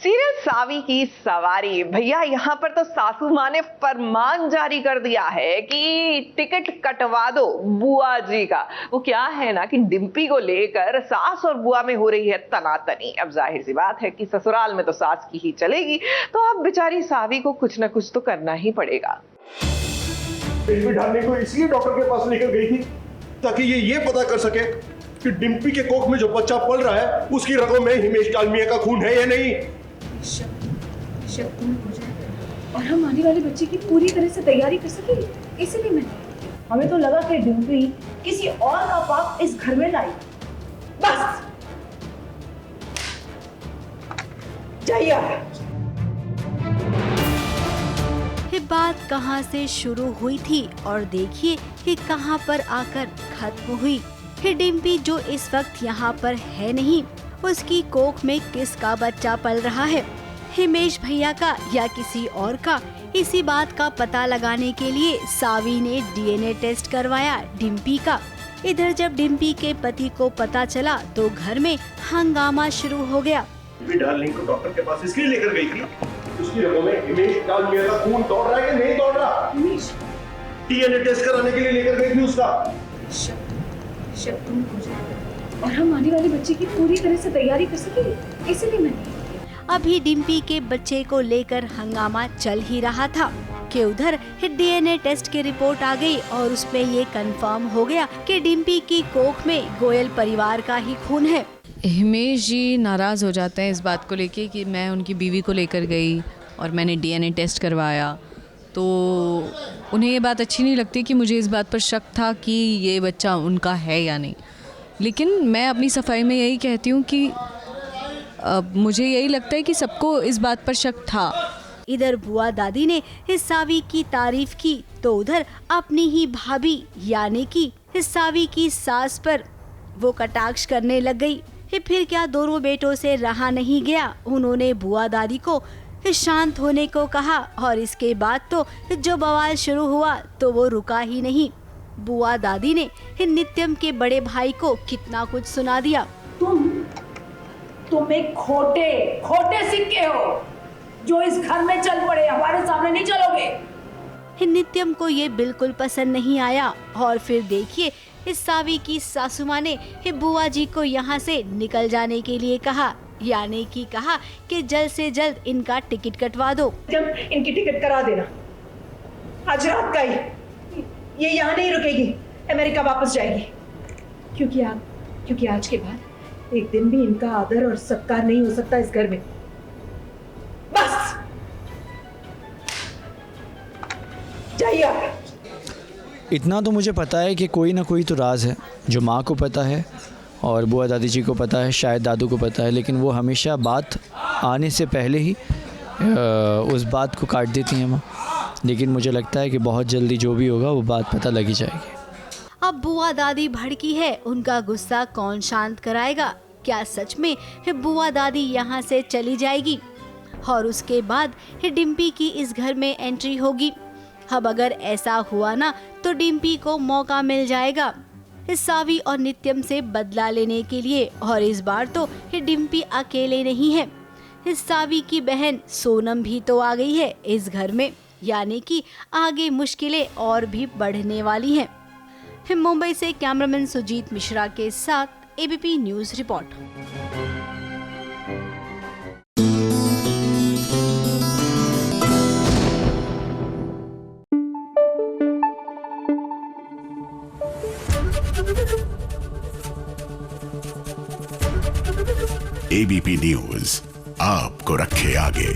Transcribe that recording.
Serial सावी की सवारी। भैया यहाँ पर तो सासू माँ ने फरमान जारी कर दिया है कि टिकट कटवा दो बुआ जी का। वो क्या है ना कि डिम्पी को लेकर सास और बुआ में हो रही है तनातनी। अब जाहिर सी बात है कि ससुराल में तो सास की ही चलेगी, तो अब बेचारी सावी को कुछ ना कुछ तो करना ही पड़ेगा। डिम्पी ढालने को इसलिए डॉक्टर के पास लेकर गई थी ताकि ये पता कर सके कि डिम्पी के कोख में जो बच्चा पल रहा है उसकी रगों में हिमेश डालमिया का खून है या नहीं। शक दूर हो जाए और हम आने वाले बच्चे की पूरी तरह से तैयारी कर सके, इसलिए मैं हमें तो लगा कि डिम्पी किसी और का पाप इस घर में लाई। बस जाइए। ये बात कहाँ से शुरू हुई थी और देखिए कि कहाँ पर आकर खत्म हुई। कि डिम्पी जो इस वक्त यहाँ पर है नहीं, उसकी कोख में किसका बच्चा पल रहा है, हिमेश भैया का या किसी और का। इसी बात का पता लगाने के लिए सावी ने डीएनए टेस्ट करवाया डिम्पी का। इधर जब डिम्पी के पति को पता चला तो घर में हंगामा शुरू हो गया। डिम्पी डार्लिंग को डॉक्टर के पास इसलिए लेकर गई थी उसकी रगों में हिमेश डालमिया का खून दौड़ रहा है कि नहीं दौड़ रहा। हिमेश डीएनए टेस्ट कराने के लिए लेकर गई थी उसका। शक दूर हो जाए और हम आने वाले बच्चे की पूरी तरह से तैयारी कर सके, इसलिए मैं अभी डिम्पी के बच्चे को लेकर हंगामा चल ही रहा था कि उधर डीएनए टेस्ट की रिपोर्ट आ गई और उसमें ये कंफर्म हो गया कि डिम्पी की कोख में गोयल परिवार का ही खून है। हिमेश जी नाराज़ हो जाते हैं इस बात को लेके कि मैं उनकी बीवी को लेकर गई और मैंने डीएनए टेस्ट करवाया, तो उन्हें ये बात अच्छी नहीं लगती कि मुझे इस बात पर शक था कि ये बच्चा उनका है या नहीं। लेकिन मैं अपनी सफाई में यही कहती हूँ कि मुझे यही लगता है कि सबको इस बात पर शक था। इधर बुआ दादी ने इस सावी की तारीफ की तो उधर अपनी ही भाभी यानी कि इस सावी की सास पर वो कटाक्ष करने लग गई। फिर क्या दोनों बेटों से रहा नहीं गया, उन्होंने बुआ दादी को शांत होने को कहा और इसके बाद तो जो बवाल शुरू हुआ तो वो रुका ही नहीं। बुआ दादी ने नित्यम के बड़े भाई को कितना कुछ सुना दिया। तुम एक खोटे सिक्के हो जो इस घर में चल पड़े, हमारे सामने नहीं चलोगे। नित्यम को ये बिल्कुल पसंद नहीं आया और फिर देखिए इस सावी की सासू माँ ने बुआ जी को यहाँ से निकल जाने के लिए कहा, यानी कि कहा कि जल्द से जल्द इनका टिकट कटवा दो। इनकी टिकट करा देना आज रात का ही। ये यहाँ नहीं रुकेगी, अमेरिका वापस जाएगी, क्योंकि आज के बाद एक दिन भी इनका आदर और सत्कार नहीं हो सकता इस घर में। बस जाइए आप। इतना तो मुझे पता है कि कोई ना कोई तो राज है जो माँ को पता है और बुआ दादी जी को पता है, शायद दादू को पता है, लेकिन वो हमेशा बात आने से पहले ही उस बात को काट देती हैं माँ। लेकिन मुझे लगता है कि बहुत जल्दी जो भी होगा वो बात पता लगी जाएगी। अब बुआ दादी भड़की है, उनका गुस्सा कौन शांत कराएगा? क्या सच में बुआ दादी यहाँ से चली जाएगी और उसके बाद डिम्पी की इस घर में एंट्री होगी? अब अगर ऐसा हुआ ना तो डिम्पी को मौका मिल जाएगा इस सावी और नित्यम से बदला लेने के लिए। और इस बार तो डिम्पी अकेले नहीं है, इस सावी की बहन सोनम भी तो आ गई है इस घर में, यानी कि आगे मुश्किलें और भी बढ़ने वाली हैं। मुंबई से कैमरामैन सुजीत मिश्रा के साथ ABP news report. ABP news आपको रखे आगे।